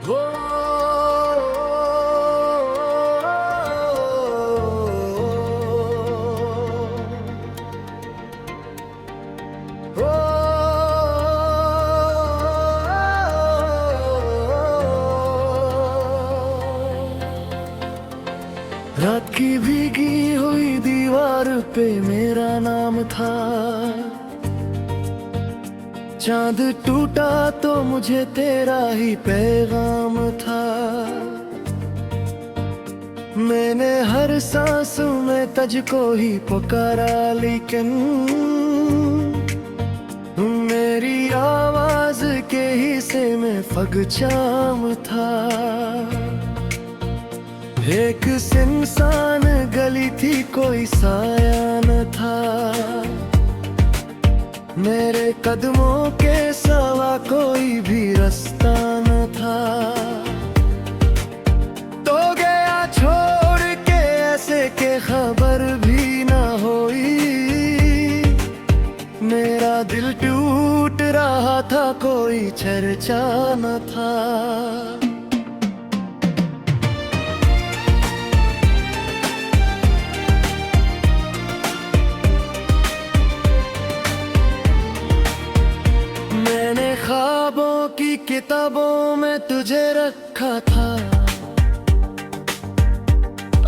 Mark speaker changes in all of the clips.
Speaker 1: हो रात की भीगी हुई दीवार पे मेरा नाम था। चांद टूटा तो मुझे तेरा ही पैगाम था। मैंने हर सांस में तुझको ही पुकारा, लेकिन मेरी आवाज के हिस्से में फगचाम था। एक सुनसान गली थी, कोई साया न था। मेरे कदमों के सिवा कोई भी रास्ता न था। तो गया छोड़ के ऐसे के खबर भी न हुई। मेरा दिल टूट रहा था, कोई चर्चा न था। ख्वाबों की किताबों में तुझे रखा था।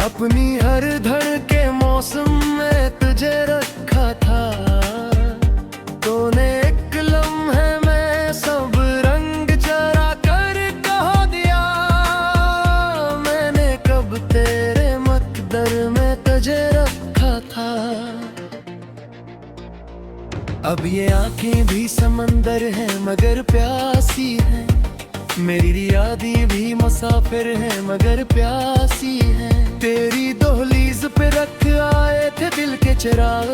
Speaker 1: अपनी हर धड़ के मौसम में तुझे रखा था। तूने एक लम्हे में सब रंग चरा कर कहा दिया। मैंने कब तेरे मकदर में तुझे रखा था। अब ये आंखें भी समंदर हैं मगर प्यासी हैं। मेरी यादें भी मुसाफिर हैं मगर प्यासी हैं। तेरी दहलीज पे रख आए थे दिल के चिराग।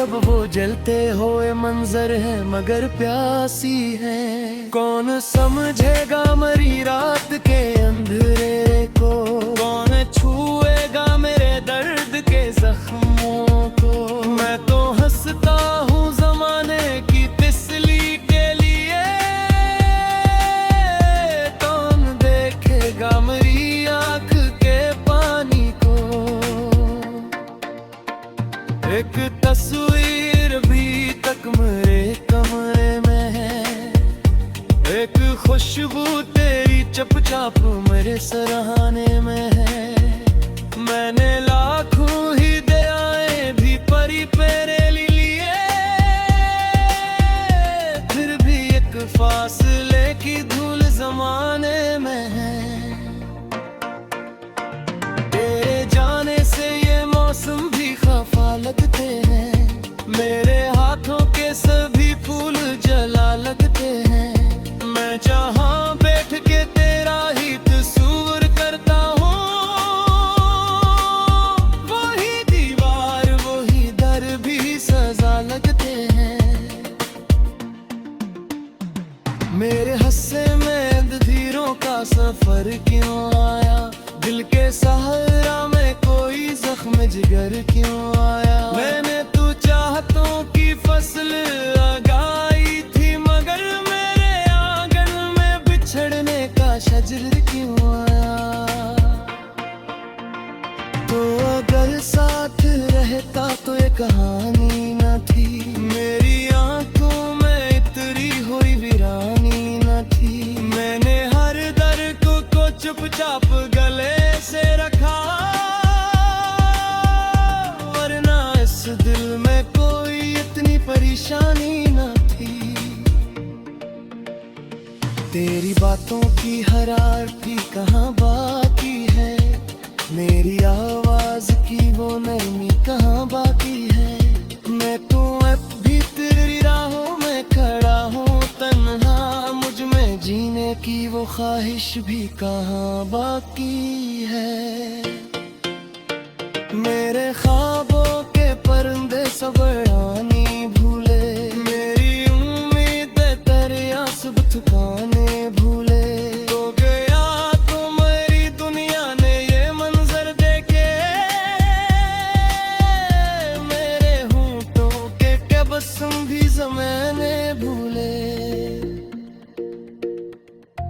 Speaker 1: अब वो जलते हुए मंजर हैं मगर प्यासी हैं। कौन समझेगा मरी रात के अंधेरे को। कौन छुएगा मेरे दर्द के जख्मों को। मैं तो हंसता हूँ जमाने की तिसली के लिए। कौन देखेगा मेरी आँख के पानी को। एक तस्वीर भी तक मेरे कमरे में है। एक खुशबू तेरी चुपचाप मेरे सराहने में है। मैंने लाखों ही दयाएं भी परी पेरे लिए। फिर भी एक फासले की धूल जमाने में है। तेरे जाने से ये मौसम भी खफा लगते हैं। मेरे हाथों के सभी फूल जला लगते हैं। मैं जहाँ बैठ के तेरा ही तस्वीर करता हूँ। वही दीवार वही दर भी सजा लगते हैं। मेरे हस्से में धीरों का सफर क्यों आया। दिल के सहारा में कोई जख्म जिगर क्यों आया। मैंने तू चाहतों की फसल लगाई थी मगर मेरे आंगन में बिछड़ने का शजर क्यों आया। तो अगर साथ रहता तो ये कहानी न थी। मेरी आंखों में इतरी हुई वीरानी न थी। मैंने हर दर्द को चुपचाप गले से रखा। वरना इस दिल में कोई इतनी परेशानी न थी। तेरी बातों की हरारती कहाँ बाकी है। मेरी आवाज की वो नरमी कहाँ बाकी है। मैं तो अब भी तेरी राहों में खड़ा हूँ तन्हा। मुझ में जीने की वो ख्वाहिश भी कहाँ बाकी है। मेरे ख्वाबों के परिंदे सब उड़ानी भूले। मेरी उम्मीद तेरे सब ठिकाने भूले। तो गया तो मेरी दुनिया ने ये मंजर देखे। मेरे होंठों के तबस्सुम भी ज़माने भूले।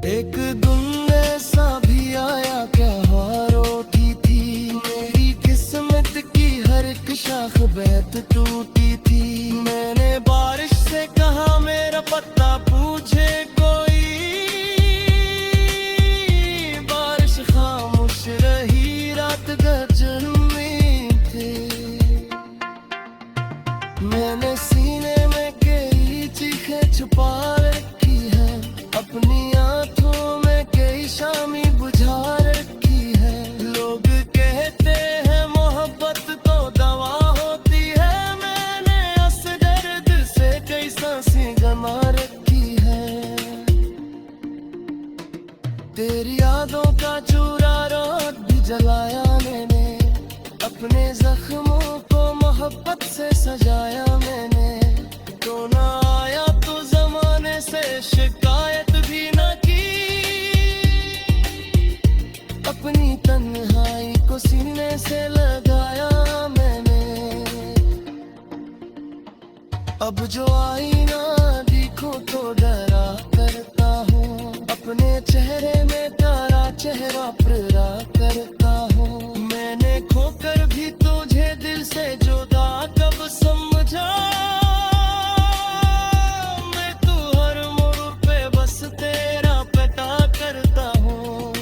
Speaker 1: एक जलाया मैंने, अपने जख्मों को मोहब्बत से सजाया मैंने। तो ना आया तो जमाने से शिकायत भी ना की, अपनी तन्हाई को सीने से लगाया मैंने। अब जो आईना देखो तो डरा करता हूँ, अपने चेहरे में तारा चेहरा प्यारा करता हूँ। मैंने खोकर भी तुझे दिल से जुदा कब समझा, मैं तू हर मोड़ पे बस तेरा पता करता हूँ।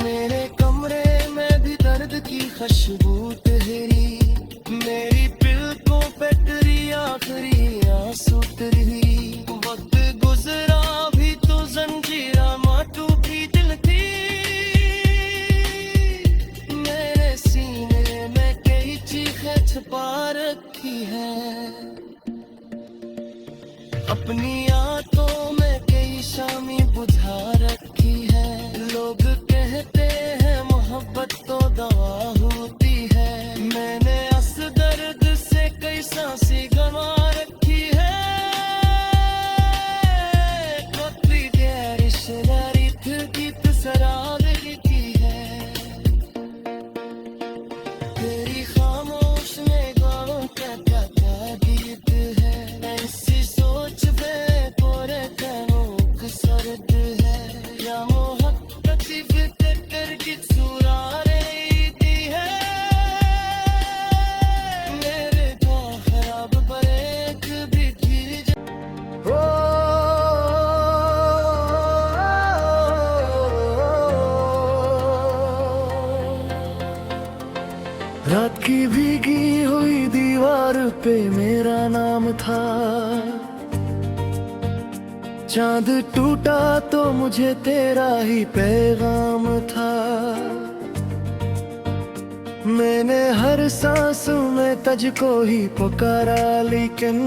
Speaker 1: मेरे कमरे में भी दर्द की खुशबू तेरी, मेरी पलकों पे तेरी आखिरी आंसू तेरी। वक्त गुजरा भी तो जंजीरा माटू की दिल थी, मेरे सीने में कई चीखें छुपा रखी है। अपनी आंखों में कई शामी बुझा रखी है। लोग कहते हैं मोहब्बत तो दवा होती है, मैंने इस दर्द से कई सांसें गंवा रखी है। कोई गैर शरारत गीत सराब की है, तेरी खामोश निगाहों का क्या गीत है। ऐसी सोच पे पूरे तनुक सर्द है, या मोहब्बत फिक्र करके चुरा रही थी है। मेरे तो खराब पर एक भी चीज रात की भीगी हुई दीवार पे मेरा नाम था। चांद टूटा तो मुझे तेरा ही पैगाम था। मैंने हर सांस में तुझको ही पुकारा, लेकिन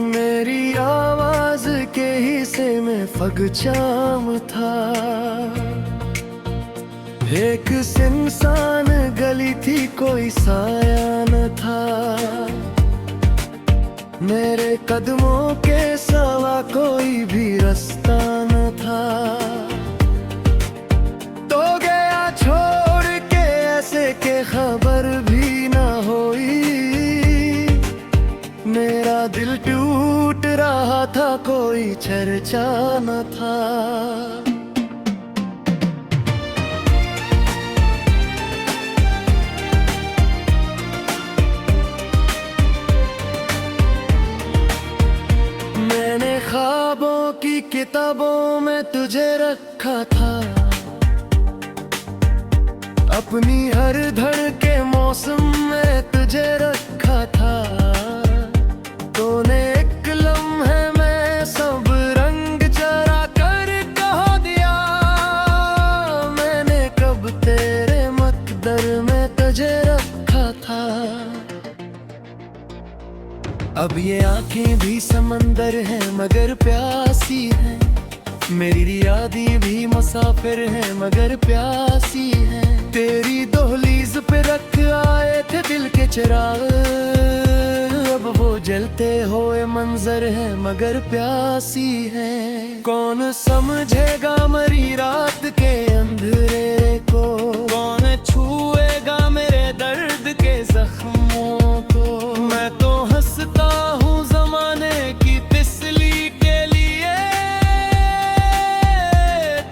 Speaker 1: मेरी आवाज के हिस्से में फगचाम था। एक सुनसान गली थी, कोई साया न था। मेरे कदमों के सिवा कोई भी रास्ता न था। तो गया छोड़ के ऐसे के खबर भी न होई। मेरा दिल टूट रहा था, कोई चर्चा न था। मैंने ख्वाबों की किताबों में तुझे रखा था। अपनी हर धड़ के मौसम में तुझे रखा था। तूने एक लम्हे में सब रंग चरा कर कह दिया। मैंने कब तेरे मकदर में तुझे रखा था। अब ये आंखें भी समंदर हैं मगर प्यासी हैं। मेरी यादें भी मुसाफिर हैं मगर प्यासी हैं। तेरी दहलीज पे रख आए थे दिल के चिराग, अब वो जलते हुए मंजर हैं मगर प्यासी हैं। कौन समझेगा मरी रात के अंधेरे को, कौन छुएगा मेरे दर्द के जख्मों को। मैं तो हंसता हूँ जमाने की तिसली के लिए,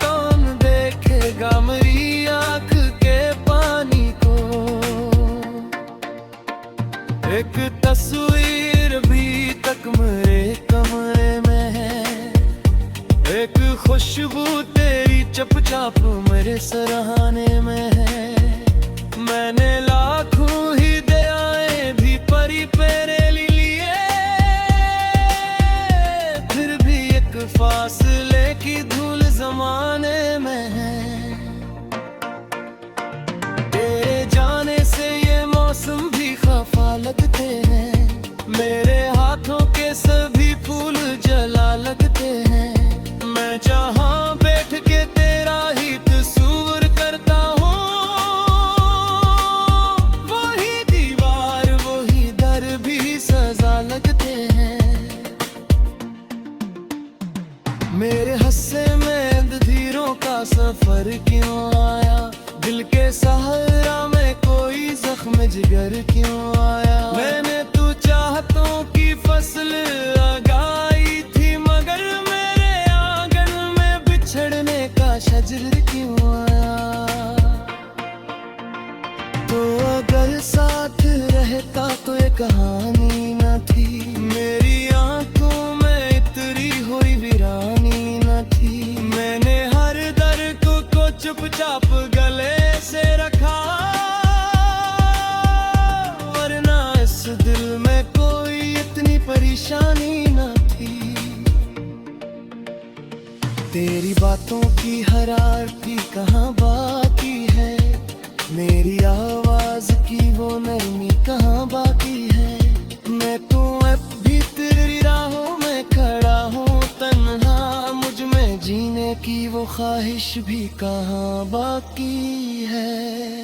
Speaker 1: कौन देखेगा मेरी आँख के पानी को। एक तस्वीर भी तक मेरे कमरे में है, एक खुशबू तेरी चुपचाप मेरे सराहने में है। मैंने लाखों ही दयाएं भी परी पेरे लिए, फिर भी एक फासले की धूल जमाने में है। तेरे जाने से ये मौसम भी खफा लगते हैं, मेरे हाथों के सभी फूल जला लगते हैं। मैं जहाँ बैठ के तो ये कहानी न थी। मेरी आंखों में इतरी हुई वीरानी न थी। मैंने हर दर्द को चुपचाप गले से रखा, वरना इस दिल में कोई इतनी परेशानी न थी। तेरी बातों की हर आरती कहाँ बाकी है, मेरी आवाज की वो नरमी कहाँ बाकी है। मैं तो अब भी तेरी राहों में खड़ा हूँ तन्हा, मुझ में जीने की वो ख्वाहिश भी कहाँ बाकी है।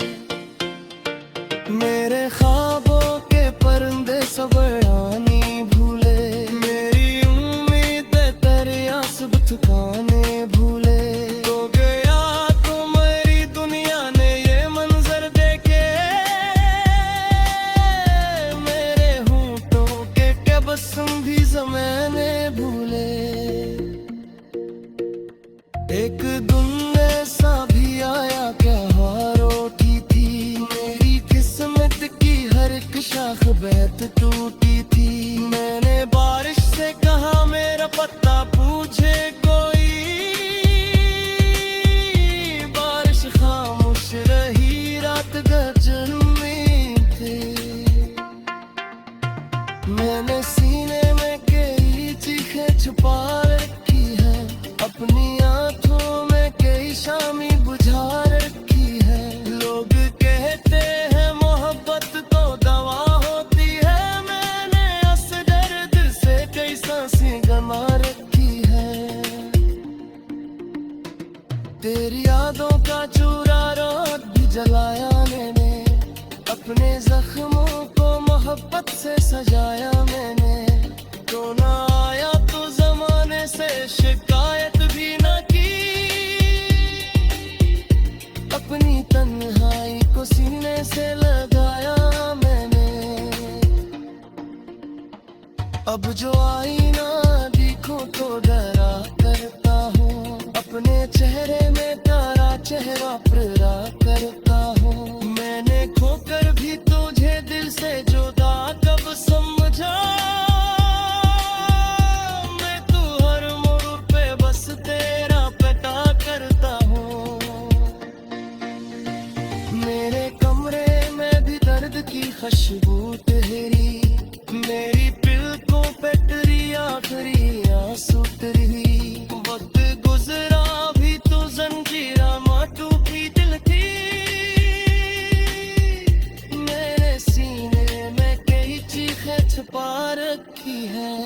Speaker 1: मेरे ख्वाबों के परिंदे सब आनी भूले, मेरी उम्मीदें तेरे आस ठिकाने भूले। तो गया तो मेरी दुनिया ने ये मंजर देखे, मेरे होंठों के तबस्सुम भी ज़माने भूले। एक दिन ऐसा भी आया क्या हारोटी थी, मेरी किस्मत की हर एक शाख बैत टूटी थी। मैंने बारिश से कहा मेरा पत्ता पूछे कोई, बारिश खामोश रही, रात गरजन में थे। मैंने सीने में कई चीखें छुपा रखी है, अपनी आंखों में कई शामी बुझा रखी है। लोग कहते हैं मोहब्बत तो दवा होती है, मैंने इस दर्द से कई सांसें गंवा रखी है। तेरी यादों का चूरा रात भी जलाया मैंने, अपने जख्मों को मोहब्बत से सजाया मैंने। तो ना आया तो जमाने से शिकायत भी ना की, अपनी तन्हाई को सीने से लगाया मैंने। अब जो आईना देखूं तो डरा करता हूँ, अपने चेहरे में तारा चेहरा प्यारा करता हूँ। मैंने खोकर भी तुझे दिल से जुदा कब समझा, मैं तू हर मोड़ पे बस तेरा पता करता हूँ। मेरे कमरे में भी दर्द की खुशबू तेरी, मेरी पलकों पे तेरी आखिरी आंसू तेरी। वक्त गुजरा भी तो जंजीरा माटू की दिल थी, मेरे सीने में कई चीखें छुपा रखी है।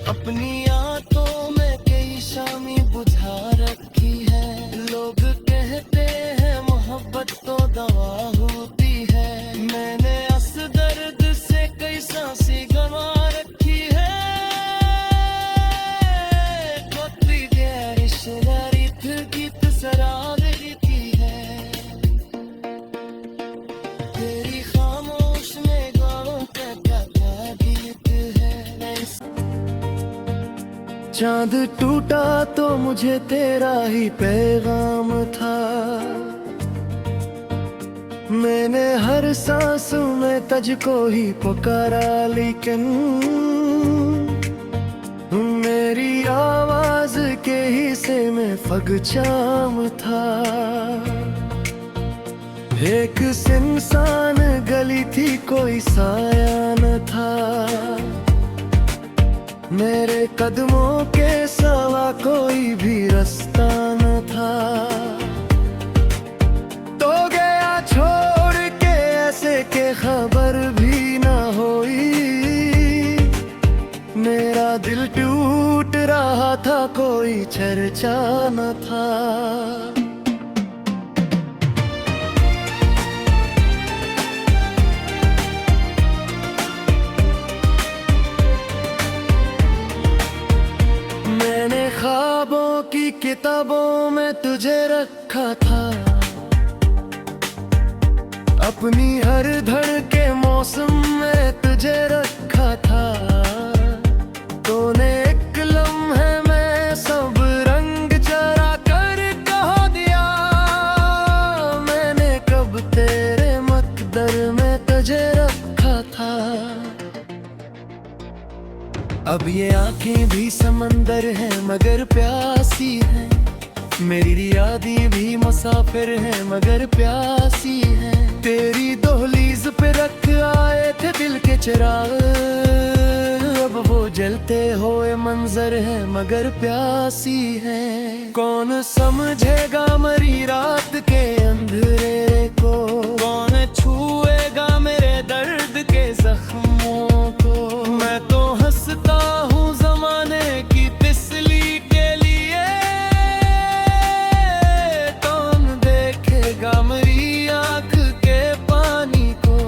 Speaker 1: अपनी आंखों में कई शामी बुझा रखी है। लोग कहते हैं मोहब्बत तो दवा होती है, मैंने इस दर्द से कई सांसें गंवा रखी है। कोई गैरिश गरी फिर गीत सरा देती है, तेरी खामोश में गाँव का क्या गीत है। चांद टूटा तो मुझे तेरा ही पैगाम था, मैंने हर सांस में तुझको ही पुकारा, लेकिन मेरी आवाज के हिस्से में फगचाम था। एक सुनसान गली थी, कोई साया न था, मेरे कदमों के सिवा कोई भी रास्ता न था। तो गया छोड़ के ऐसे के खबर भी न होई, मेरा दिल टूट रहा था, कोई चर्चा न था। मैंने ख्वाबों की किताबों में तुझे रखा था, अपनी हर धड़ के मौसम में तुझे रखा था। तूने एक लम्हे में सब रंग चरा कर कह दिया, मैंने कब तेरे मकदर में तुझे रखा था। अब ये आंखें भी समंदर हैं मगर प्यासी हैं, मेरी यादें भी मुसाफिर हैं मगर प्यासी हैं। तेरी दहलीज पे रख आए थे दिल के चिराग, अब वो जलते हुए मंजर हैं मगर प्यासी हैं। कौन समझेगा मरी रात के अंधेरे को, कौन छुएगा मेरे दर्द के जख्मों को। मैं तो हंसता हूँ जमाने की तिसली के लिए, कौन देखेगा मेरी आँख के पानी को।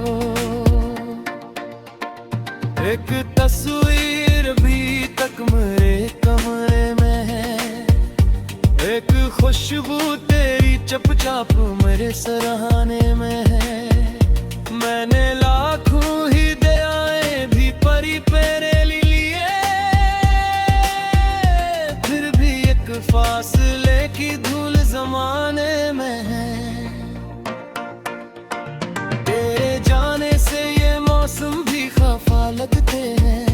Speaker 1: एक तस्वीर भी तक मेरे कमरे में है, एक खुशबू तेरी चुपचाप मेरे सराहने में है। मैंने लाखों ही दयाएं भी परी पेरे लिए, फिर भी एक फासले की धूल जमाने में है। तेरे जाने से ये मौसम भी खफा लगते हैं,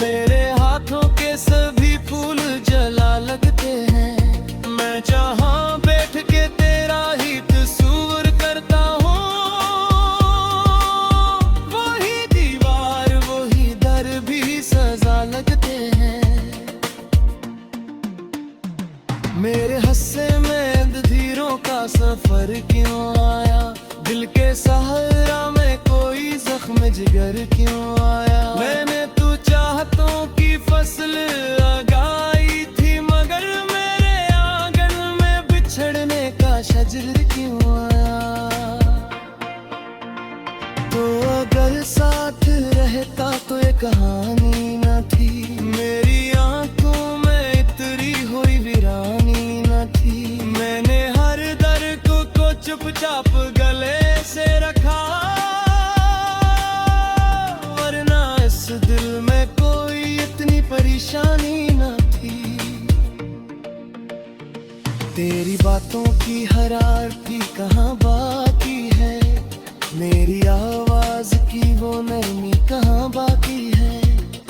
Speaker 1: मेरे हाथों के सभी फूल जला लगते हैं। मैं जहाँ बैठ के तेरा ही तस्वीर करता हूँ, वही दीवार वही दर भी सजा लगते हैं। मेरे हस्से में धीरों का सफर क्यों आया, दिल के सहारा में कोई जख्म जिगर क्यों आया। मैंने तू चाहतों की फसल लगाई थी मगर मेरे आंगन में बिछड़ने का शजर क्यों आया। तो अगर साथ रहता तो ये कहानी न थी, मेरी आंखों में इतरी हुई वीरानी न थी। मैंने हर दर्द को चुपचाप गले से रखा, वरना इस दिल में कोई इतनी परेशानी न थी। तेरी बातों की हर आरती कहाँ बाकी है, मेरी आवाज की वो नरमी कहाँ बाकी है।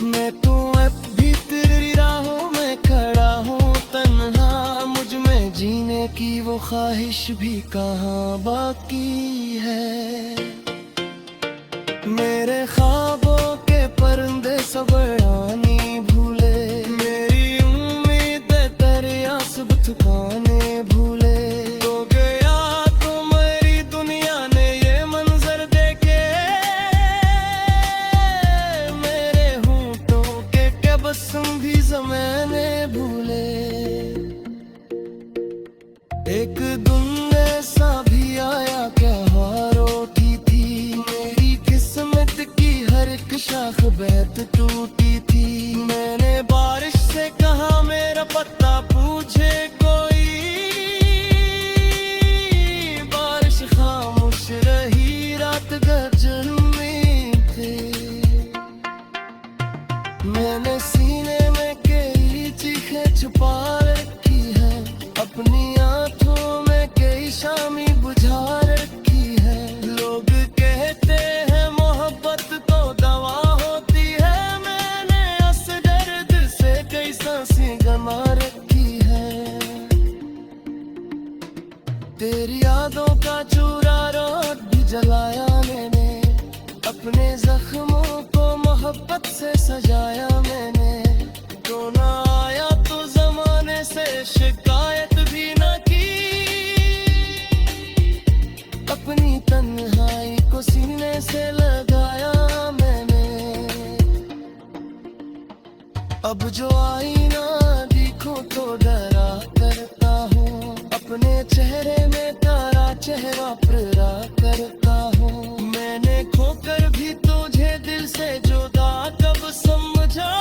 Speaker 1: मैं तो अब भी तेरी राहों में खड़ा हूँ तन्हा, मुझ में जीने की वो ख्वाहिश भी कहाँ बाकी है। मेरे ख्वाबों के परिंदे सब आनी भूले, मेरी उम्मीद तेरे सब ठिकाने भूले। तो गया तो मेरी दुनिया ने ये मंजर देखे, मेरे होंठों के तबस्सुम भी ज़माने भूले। एक दिन ऐसा भी आया क्या हार उठी थी, मेरी किस्मत की हर एक शाख बहत टूटी थी। मैंने बारिश से कहा मेरा पत्ता पूछे कोई, बारिश खामोश रही रात गर्जन में थे। मैंने सीने में कई चीखें छुपा रखी है, अपनी आंखों में कई शामी बुझा रखी है। लोग कहते हैं मोहब्बत तो दवा होती है, मैंने उस दर्द से कई सांसें गंवा रखी है। तेरी यादों का चूरा रोट भी जलाया मैंने, अपने जख्मों को मोहब्बत से सजाया मैंने। तो ना आया तो जमाने से शिकायत भी ना की, अपनी तन्हाई को सीने से लगाया मैंने। अब जो आईना देखूं तो डरा करता हूँ, अपने चेहरे में तारा चेहरा प्यारा करता हूँ। मैंने खोकर भी तुझे दिल से जुदा कब समझा,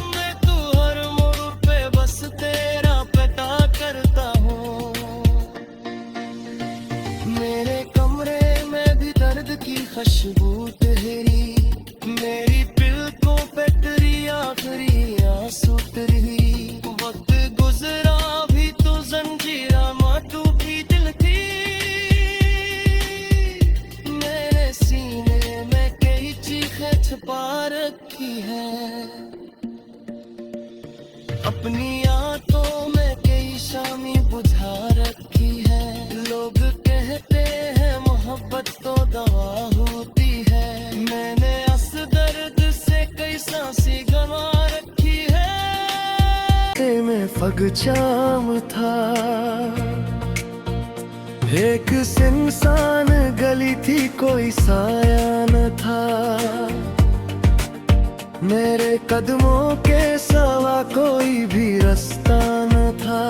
Speaker 1: मैं तू हर मोड़ पे बस तेरा पता करता हूँ। मेरे कमरे में भी दर्द की खुशबू तेरी, मेरी पलकों पे तेरी आखिरी आंसू तेरी। वक्त गुजरा भी तो जंजीरा माँ टूटी दिल थी, रखी है। अपनी आंखों में कई शामी बुझा रखी है। लोग कहते हैं मोहब्बत तो दवा होती है। मैंने इस दर्द से कई सांसें गंवा रखी है। में फगचाम था, एक सुनसान गली थी, कोई साया न था। मेरे कदमों के सिवा कोई भी रास्ता न था।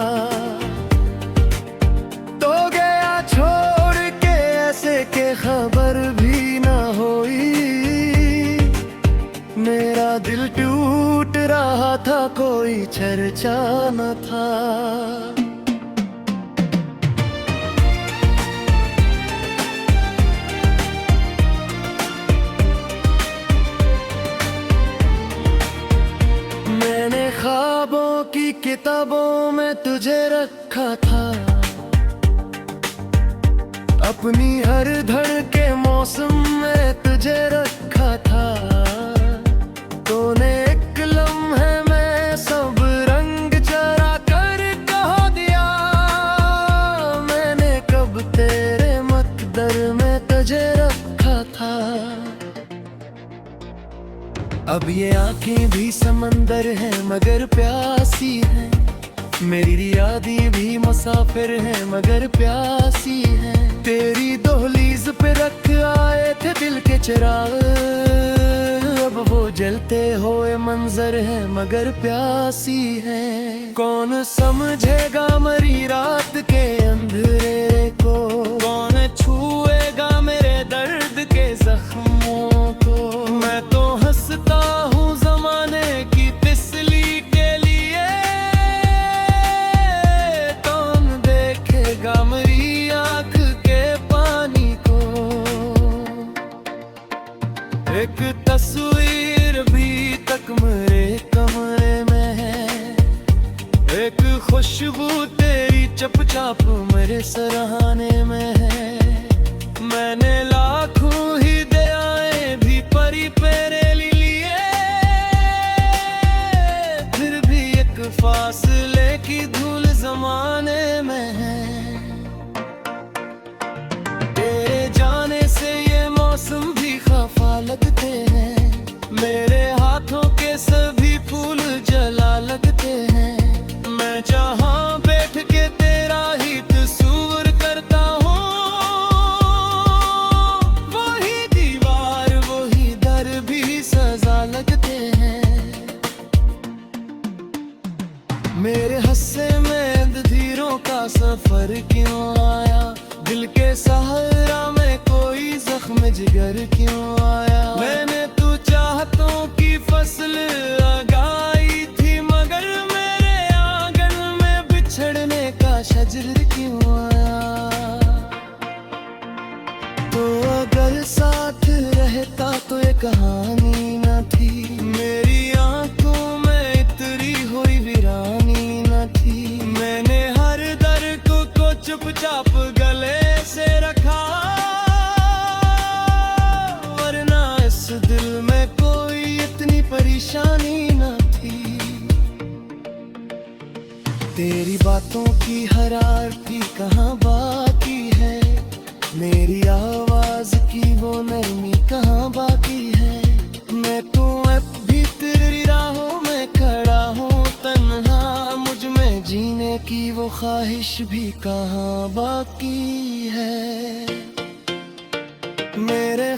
Speaker 1: तो गया छोड़ के ऐसे के खबर भी न हुई। मेरा दिल टूट रहा था, कोई चर्चा न था। ख्वाबों की किताबों में तुझे रखा था। अपनी हर धड़के मौसम में तुझे रखा था। तूने एक लम्हे में सब रंग चरा कर कहा दिया। मैंने कब तेरे मकदर में तुझे रखा था। अब ये आंखें भी समंदर हैं मगर प्यासी हैं। मेरी यादें भी मुसाफिर हैं मगर प्यासी हैं। तेरी दहलीज पे रख आए थे दिल के चिराग। अब वो जलते हुए मंजर हैं मगर प्यासी हैं। कौन समझेगा मरी रात के अंधेरे को। कौन छुएगा मेरे दर्द के जख्मों को। मैं तो हंसता हूँ जमाने की तिसली के लिए। कौन देखेगा मेरी आँख के पानी को। एक तस्वीर भी तक मेरे कमरे में है। एक खुशबू तेरी चपचाप मेरे सराहने में है। मैंने लाखों ही दयाएं भी परी पेरे लिए। फिर भी एक फासले की धूल जमाने में है। तेरे जाने से ये मौसम भी खफा लगते हैं। मेरे हाथों के सभी फूल जला लगते हैं। मैं जहाँ बैठ के तेरा ही तस्वीर करता हूँ। वही दीवार वही दर भी सजा लगते हैं। मेरे हस्से में धीरों का सफर क्यों आया। दिल के सहारा में कोई जख्म जिगर क्यों आया। मैंने तू चाहतों की फसल लगाई थी मगर मेरे आंगन में बिछड़ने का शजर क्यों आया। तो अगर साथ रहता तो ये कहानी न थी। मेरी आंखों में इतरी हुई वीरानी न थी। मैंने हर दर्द को चुपचाप गले से रखा। वरना इस दिल में कोई इतनी परेशानी न थी। तेरी बातों की हरारती कहाँ बाकी है। मेरी आवाज की वो नरमी कहाँ बाकी है। मैं तो अब भी तेरी राहों में खड़ा हूँ तन्हा। मुझ में जीने की वो ख्वाहिश भी कहाँ बाकी है। मेरे